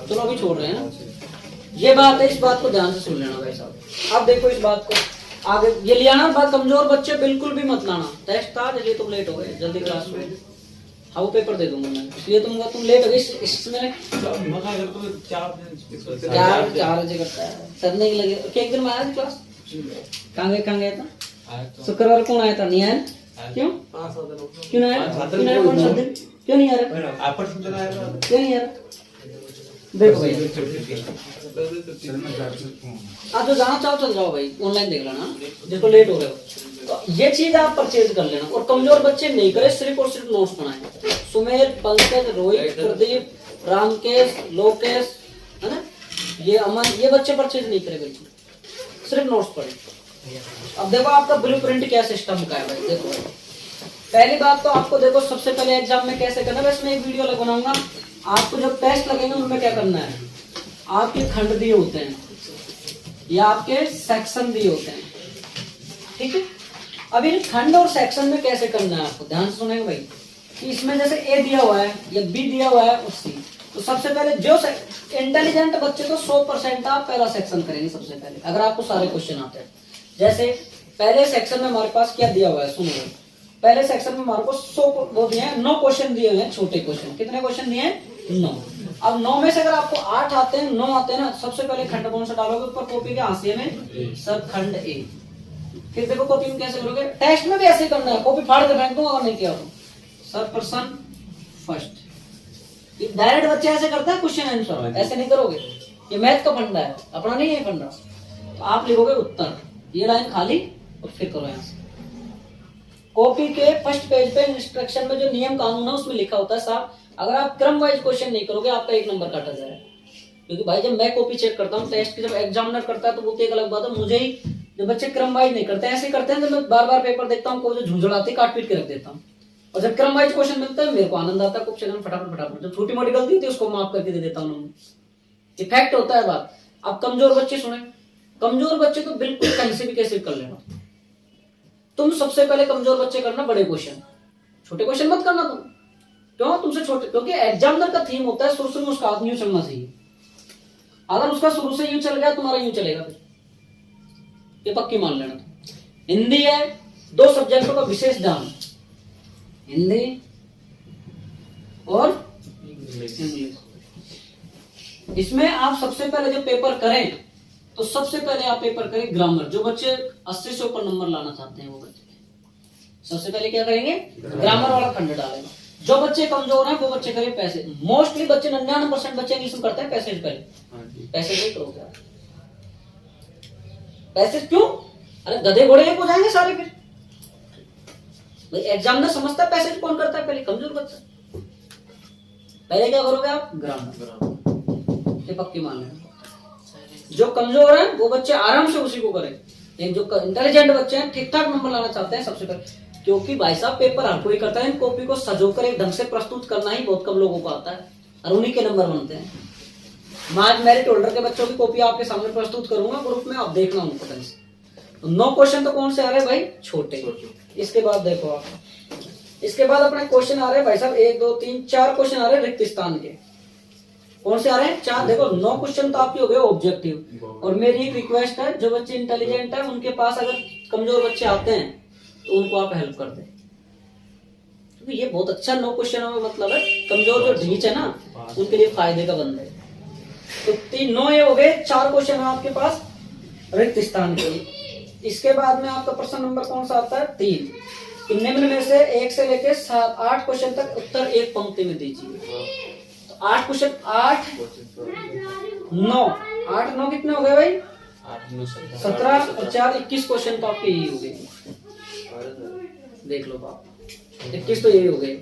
चलो अभी छोड़ रहे हैं ना, ये बात है, इस बात को ध्यान से सुन लेना भाई साहब। अब देखो इस बात को आगे ये लिया ना बात, कमजोर बच्चे बिल्कुल भी मत लाना। टेस्ट था इसलिए तुम लेट हो गए, जल्दी क्लास में। हाँ वो पेपर दे दूंगा मैं, इसलिए तुम लेट हो गए। इसमें 4 बजे करता है सर, नहीं लगे। एक दिन में आया था क्लास, कहाँ गए था? शुक्रवार कौन आया था? नहीं आया? क्यों नहीं आया? क्यों नहीं आ रहा? क्यों नहीं आ रहा? देखो भाई आप जो जाना चाहो चल जाओ भाई, ऑनलाइन देख लेना, देखो लेट हो रहे हो तो ये चीज आप परचेज कर लेना। और कमजोर बच्चे नहीं करे, सिर्फ और सिर्फ नोट्स बनाए। सुमेर, पंकज, रोहित, प्रदीप, रामकेश, लोकेश, है ना, ये अमन, ये बच्चे परचेज नहीं करे बिल्कुल, सिर्फ नोट्स पढ़े। अब देखो आपका ब्लूप्रिंट क्या सिस्टम का है भाई। देखो भाई पहली बात तो आपको देखो सबसे पहले एग्जाम में कैसे करना है, इसमें एक वीडियो लगाऊंगा। आपको जब टेस्ट लगेगा उनमें क्या करना है, आपके खंड दिए होते हैं या आपके सेक्शन दिए होते हैं, ठीक है। अब इन खंड और सेक्शन में कैसे करना है आपको ध्यान से सुनेंगे भाई, कि इसमें जैसे ए दिया हुआ है या बी दिया हुआ है और सी, तो सबसे पहले जो इंटेलिजेंट बच्चे तो 100% आप पहला सेक्शन करेंगे सबसे पहले, अगर आपको सारे क्वेश्चन आते हैं। जैसे पहले सेक्शन में हमारे पास क्या दिया हुआ है, सुनो भाई। पहले सेक्शन में हमारे को 9 क्वेश्चन दिए हुए हैं, छोटे क्वेश्चन। कितने क्वेश्चन दिए हैं? 9। अब 9 में से अगर आपको 8 आते हैं, 9 आते हैं ना, सबसे पहले खंड कौन सा डालोगे ऊपर कॉपी के हाशिए में? सब खंड ए। फिर देखो कॉपी में कैसे करोगे, टेस्ट में भी ऐसे ही करना है, कॉपी फाड़ के फेंक दूंगा अगर नहीं किया तो। सब पर्सन फर्स्ट, डायरेक्ट बच्चे ऐसे करते हैं क्वेश्चन आंसर, ऐसे नहीं करोगे। ये मैथ का फंडा है, अपना नहीं है फंडा। तो आप लिखोगे उत्तर, ये लाइन खाली और फिर करो यहाँ से। कॉपी के फर्स्ट पेज पे इंस्ट्रक्शन में जो नियम कानून है उसमें लिखा होता है साहब, अगर आप क्रम वाइज क्वेश्चन नहीं करोगे आपका 1 नंबर काटा जाएगा। क्योंकि भाई जब मैं कॉपी चेक करता हूँ टेस्ट की, जब एग्जामिनर करता है तो वो तो एक अलग बात है, मुझे ही जब बच्चे क्रम वाइज नहीं करते, ऐसे करते हैं, जब मैं बार बार पेपर देखता हूँ जो झुंझुलाती काट पीट के रख देता हूँ। और जब क्रम वाइज क्वेश्चन मिलता है मेरे को आनंद आता है, फटाफट फटाफट जब छोटी मोटी गलती थी उसको माफ करके दे देता हूँ। इफेक्ट होता है बात। अब कमजोर बच्चे सुने, कमजोर बच्चे तो बिल्कुल कहीं से भी कैसे कर लेना। तुम सबसे पहले कमजोर बच्चे करना बड़े क्वेश्चन, छोटे क्वेश्चन मत करना तुम। क्यों तुमसे छोटे? क्योंकि एग्जामिनर का थीम होता है शुरू में उसका हाथ यूं चलना चाहिए। अगर उसका शुरू से यूं चल गया तुम्हारा यूं चलेगा, फिर ये पक्की मान लेना। हिंदी है, 2 सब्जेक्टों का विशेष ध्यान, हिंदी और इंग्लिश। इसमें आप सबसे पहले जब पेपर करें तो सबसे पहले आप पेपर करें ग्रामर। जो बच्चे 80 से ऊपर नंबर लाना चाहते हैं वो बच्चे सबसे पहले क्या करेंगे, ग्रामर वाला खंड डालेंगे। जो बच्चे कमजोर हैं वो बच्चे करें पैसेज। मोस्टली बच्चे 99% बच्चे इंग्लिश में करते हैं पैसेज पहले। पैसेज नहीं करोगे, पैसेज क्यों? अरे गधे घोड़े एक हो जाएंगे सारे फिर। भाई एग्जामिनर समझता है पैसेज कौन करता है, पहले कमजोर बच्चा। पहले क्या करोगे आप, ग्रामर। ये पक्की मान लेना। जो कमजोर है वो बच्चे आराम से उसी को करें, लेकिन जो इंटेलिजेंट बच्चे हैं ठीक ठाक नंबर लाना चाहते हैं सबसे पहले, क्योंकि भाई साहब पेपर हर कोई करता है, इन कॉपी को सजोकर एक ढंग से प्रस्तुत करना ही बहुत कम लोगों को आता है और उन्हीं के नंबर बनते हैं। मैं आज मेरिट होल्डर के बच्चों की कॉपी आपके सामने प्रस्तुत करूंगा ग्रुप में, आप देखना उनको ढंग से। 9 क्वेश्चन तो कौन से आ रहे हैं भाई, छोटे। इसके बाद देखो आप, इसके बाद अपने क्वेश्चन आ रहे हैं भाई साहब 1 2 3 4 क्वेश्चन आ रहे हैं रिक्त स्थान के। कौन से आ रहे हैं, 4। देखो 9 क्वेश्चन तो आपके हो गए ऑब्जेक्टिव। और मेरी एक रिक्वेस्ट है, जो बच्चे इंटेलिजेंट है उनके पास अगर कमजोर बच्चे आते हैं तो उनको आप हेल्प कर दें, क्योंकि ये बहुत अच्छा 9 क्वेश्चनों में मतलब है कमजोर जो ढींच है ना उनके लिए फायदे का बंद है। तो 9 ये हो गए, 4 क्वेश्चन है आपके पास रिक्त स्थान के लिए। इसके बाद में आपका प्रश्न नंबर कौन सा आता है, 3। निम्न में से 1 से लेकर 8 क्वेश्चन तक उत्तर एक पंक्ति में दीजिए। 8 क्वेश्चन, 8 9 8 9 कितने हो गए भाई, 17 और 4 21 क्वेश्चन तो आपके यही हो गए। देख लो बाप, 21 तो यही हो गए।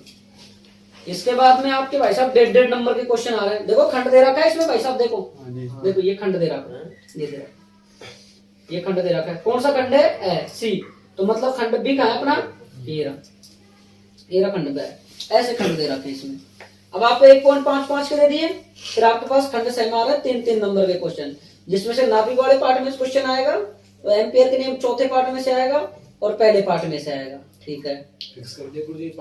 इसके बाद में आपके भाई साहब 1.5 नंबर के क्वेश्चन आ रहे हैं। देखो खंड दे रखा है इसमें भाई साहब, देखो देखो ये खंड दे रखा है, ये दे रखा। ये खंड दे रखा है, कौन सा खंड है? सी। तो मतलब खंड बी कहाँ है अपना? ये रहा खंड बी। ऐसे खंड दे रखे हैं इसमें। अब आपको 1.55 के दे दिए, फिर आपके पास खंड सेम आ रहा है 3-3 नंबर के क्वेश्चन, जिसमें से नाभिक वाले पार्ट में क्वेश्चन आएगा, तो एम्पियर के नियम चौथे पार्ट में से आएगा और पहले पार्ट में से आएगा। ठीक है, फिक्स कर दिया गुरुजी।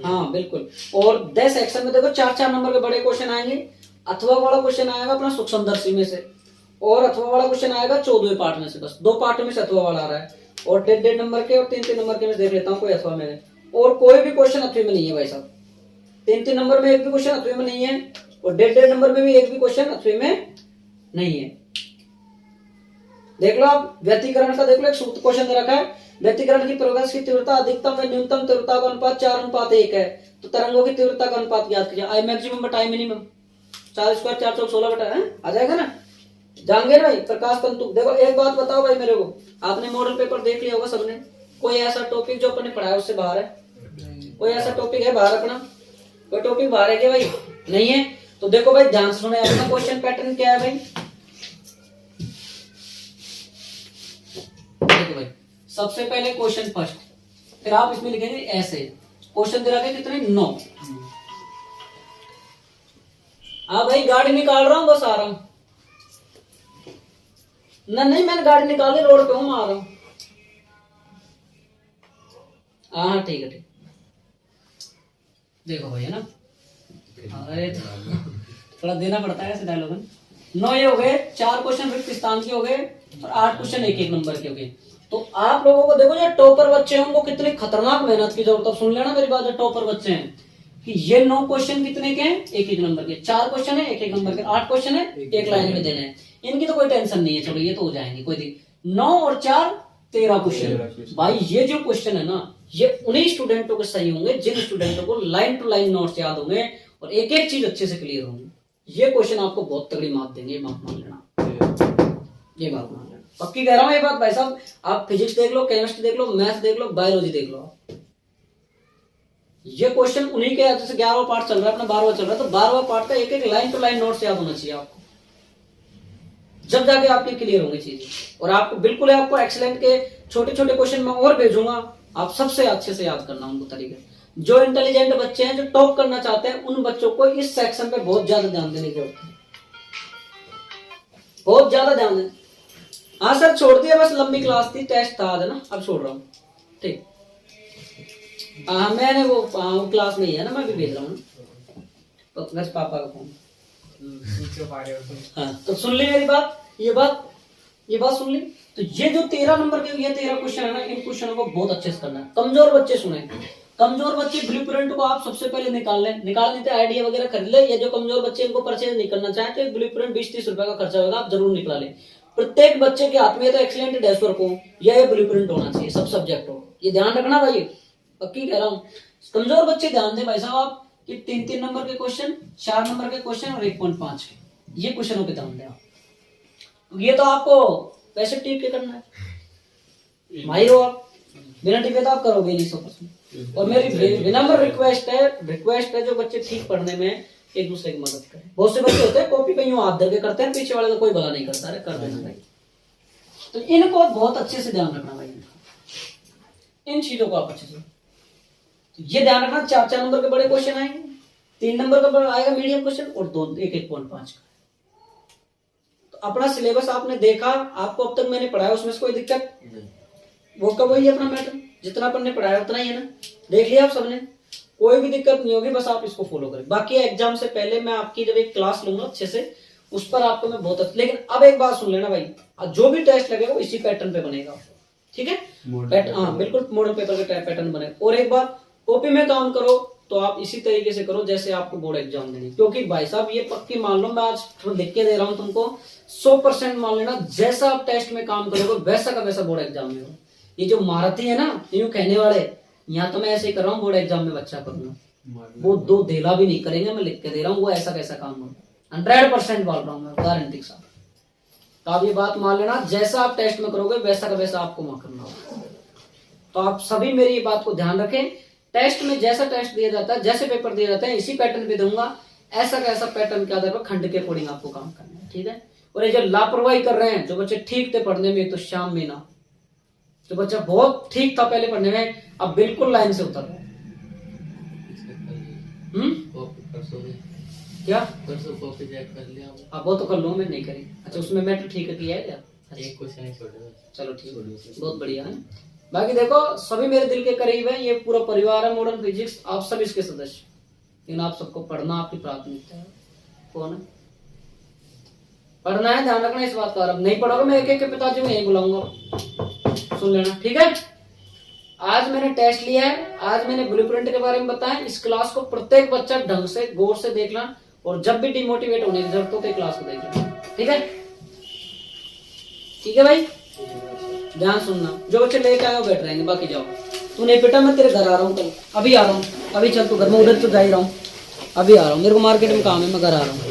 हाँ बिल्कुल। और 10 सेक्शन में देखो 4-4 नंबर के बड़े क्वेश्चन आएंगे। अथवा वाला क्वेश्चन आएगा अपना सूक्ष्मदर्शी में से, और अथवा वाला क्वेश्चन आएगा 14वें पार्ट में से। बस 2 पार्ट में से अथवा वाला आ रहा है, और 1.5 नंबर के और 3-3 नंबर के मैं देख लेता हूँ कोई अथवा में, और कोई भी क्वेश्चन अथवे में नहीं है भाई साहब। 3-3 नंबर में एक भी क्वेश्चन अथवे में नहीं है, और 1.5 नंबर में भी एक भी क्वेश्चन अथवे में नहीं है। देख लो आप व्यतिकरण का, देख लो एक सूत्र क्वेश्चन दे रखा है, व्यतिकरण की प्रकाश की तीव्रता अधिकतम व न्यूनतम तीव्रता का अनुपात 4:1 है, तो तरंगों की तीव्रता का अनुपात ज्ञात कीजिए। आई मैक्सिमम बटा आई मिनिमम, 4 स्क्वायर 4 चौक 16 बटा है, आ जाएगा ना? जाएंगे ना भाई? प्रकाश तंतु। देखो एक बात बताओ भाई मेरे को, आपने मॉडल पेपर देख लिया होगा सबने, कोई ऐसा टॉपिक जो अपने पढ़ाया उससे बाहर है? कोई ऐसा टॉपिक है बाहर अपना? कोई टॉपिक बाहर है क्या भाई? नहीं है। तो देखो भाई ध्यान से सुने, अपना क्वेश्चन पैटर्न क्या है भाई? देखो भाई, सबसे पहले क्वेश्चन फर्स्ट, फिर आप इसमें लिखेंगे ऐसे। क्वेश्चन दे रखे कितने? 9। हाँ भाई गाड़ी निकाल रहा हूँ, बस आ रहा हूँ ना। नहीं मैंने गाड़ी निकाली, रोड पे हूँ, आ रहा हूँ। हाँ ठीक है, ठीक। देखो भाई है ना, अरे थोड़ा देना पड़ता है ऐसे डायलॉग। 9 ये हो गए, 4 क्वेश्चन रिक्त स्थान के हो गए, और 8 क्वेश्चन 1-1 नंबर के हो गए। तो आप लोगों को देखो जो टॉपर बच्चे हैं उनको कितनी खतरनाक मेहनत की जरूरत है। सुन लेना मेरी बात, जो टॉपर बच्चे हैं कि ये 9 क्वेश्चन कितने के हैं? 1-1 नंबर के। 4 क्वेश्चन है 1-1 नंबर के, 8 क्वेश्चन है एक लाइन में देने हैं। इनकी तो कोई टेंशन नहीं है, चलो ये तो हो जाएंगे, कोई दिक्कत। 9 और 4 13 क्वेश्चन। भाई ये जो क्वेश्चन है ना, ये उन्हीं स्टूडेंटों के सही होंगे जिन स्टूडेंटों को लाइन टू लाइन नोट्स याद होंगे और एक एक चीज अच्छे से क्लियर होंगे। ये क्वेश्चन आपको बहुत तगड़ी मार्क देंगे, ये बात मान लेना, ये बात मान लेना, पक्की कह रहा हूं ये बात भाई साहब। आप फिजिक्स देख लो, केमिस्ट्री देख लो, मैथ्स देख लो, बायोलॉजी देख लो, ये क्वेश्चन उन्हीं के, जैसे 11वां पार्ट चल रहा है अपना, 12वां चल रहा है, तो 12वां पार्ट का एक एक लाइन टू लाइन नोट्स याद होना चाहिए आपको, जब जाके आपकी क्लियर होंगी चीजें। और आपको बिल्कुल है, आपको एक्सीलेंट के छोटे छोटे क्वेश्चन मैं और भेजूंगा, आप सबसे अच्छे से याद करना उनको तरीके। जो इंटेलिजेंट बच्चे हैं, जो टॉप करना चाहते हैं, उन बच्चों को इस सेक्शन पे बहुत ज्यादा ध्यान देने की जरूरत है, बहुत ज्यादा ध्यान दें। हाँ सर छोड़ दिया, बस लंबी क्लास थी, टेस्ट था आज ना, अब छोड़ रहा हूँ। ठीक, हाँ मैंने वो क्लास में ही है ना, मैं भी भेज रहा हूँ तो बस पापा का फोन। हाँ तो सुन ली मेरी बात, ये बात सुन ली। तो ये जो 13 नंबर के, ये 13 क्वेश्चन है ना, इन क्वेश्चनों को बहुत अच्छे से करना है। कमजोर बच्चे सुने, कमजोर बच्चे ब्लूप्रिंट को आप सबसे पहले निकाल लेते, आइडिया वगैरह खरीद ले। ये जो कमजोर बच्चे इनको परचेज नहीं करना चाहते, तो ब्लूप्रिंट 20-30 रुपए का खर्चा होगा, आप जरूर निकाल लें। प्रत्येक बच्चे के हाथ में तो एक्सीलेंट डेस्क वर्क हो या ये ब्लूप्रिंट होना चाहिए, सब सब्जेक्ट हो, ये ध्यान रखना भाई, पक्की कह रहा हूँ। कमजोर बच्चे ध्यान दें भाई साहब आप, कि 3-3 नंबर के क्वेश्चन, 4 नंबर के क्वेश्चन और 1.5 के, ये क्वेश्चनों पे ध्यान दें आप। ये तो आपको कैसे टिक के करना है भाई, हो आप बिना टिके तो आप करोगे नहीं 100%। और मेरी विनम्र रिक्वेस्ट है जो बच्चे ठीक पढ़ने में एक दूसरे की मदद करें। बहुत से बच्चे होते हैं कॉपी पे यूं हाथ धर के करते हैं, पीछे वाले का कोई भला नहीं करता है, कर देना भाई। तो इनको बहुत अच्छे से ध्यान रखना भाई, इन चीजों को आप अच्छे से, तो ये ध्यान रखना। 4-4 नंबर के बड़े क्वेश्चन आएंगे, 3 नंबर का आएगा मीडियम क्वेश्चन, और 1-1.5 का। तो अपना सिलेबस आपने देखा, आपको अब तक मैंने पढ़ाया उसमें से कोई दिक्कत वो का वही अपना मैटर, जितना अपन ने पढ़ाया उतना ही है ना, देख लिया आप सबने, कोई भी दिक्कत नहीं होगी, बस आप इसको फॉलो करें। बाकी एग्जाम से पहले मैं आपकी जब एक क्लास लूंगा अच्छे से, उस पर आपको मैं बहुत अच्छा, लेकिन अब एक बात सुन लेना भाई, जो भी टेस्ट लगेगा वो इसी पैटर्न पे बनेगा, ठीक है? हाँ बिल्कुल मॉडल पेपर का पैटर्न बनेगा। और एक बात, कॉपी में काम करो तो आप इसी तरीके से करो जैसे आपको बोर्ड एग्जाम देने, क्योंकि भाई साहब ये पक्की मान लो, मैं आज लिख के दे रहा हूँ तुमको, 100% मान लेना, जैसा आप टेस्ट में काम करोगे वैसा का वैसा बोर्ड एग्जाम में हो। ये जो महारथी है ना, यूं कहने वाले, यहाँ तो मैं ऐसे ही कर रहा हूँ, बोर्ड एग्जाम में बच्चा करूंगा, वो 2 धेला भी नहीं करेंगे, मैं लिख के दे रहा हूँ, वो ऐसा कैसा काम हो, 100% बोल रहा हूँ मैं, गारंटी के साथ। तो आप ये बात मान लेना, जैसा आप टेस्ट में करोगे वैसा का वैसा आपको वहां करना होगा। तो आप सभी मेरी ये बात को ध्यान रखें, टेस्ट में जैसा टेस्ट दिया जाता है, जैसे पेपर दिए जाते हैं, इसी पैटर्न पे दूंगा, ऐसा का ऐसा पैटर्न के आधार पर खंड के अकॉर्डिंग आपको काम करना है, ठीक है? और ये जो लापरवाही कर रहे हैं, जो बच्चे ठीक थे पढ़ने में, तो श्याम मीना, जो बच्चा बहुत ठीक था पहले पढ़ने में, अब बिल्कुल लाइन से उतर रहा है। क्या परसों कॉपी चेक कर लिया अब वो तो कर लूँ, मैं नहीं करी। अच्छा उसमें मैटर ठीक है किया है क्या? एक क्वेश्चन छोड़े। चलो ठीक है, बहुत बढ़िया है। बाकी देखो सभी मेरे दिल के करीब है, ये पूरा परिवार है मॉडर्न फिजिक्स, आप सब इसके सदस्य, लेकिन आप सबको पढ़ना आपकी प्राथमिकता है। कौन है? पढ़ना है, ध्यान रखना इस बात का। अब नहीं पढ़ोगे मैं एक एक के पिताजी को यही बुलाऊंगा, सुन लेना, ठीक है। आज मैंने टेस्ट लिया है, आज मैंने ब्लूप्रिंट के बारे में बताया। इस क्लास को प्रत्येक बच्चा ढंग से गौर से देखना, और जब भी डिमोटिवेट होने की जरूरत हो तो क्लास को देख लेना, ठीक है? ठीक है भाई, ध्यान सुनना। जो बच्चे लेके आए वो बैठ रहेंगे, बाकी जाओ। तू नहीं बेटा, मैं तेरे घर आ रहा हूँ कल, अभी आ रहा हूँ, अभी चल, तू घर में उधर तो जा ही रहा हूँ, अभी आ रहा हूँ, मेरे को मार्केट में काम है, मैं घर आ रहा हूँ।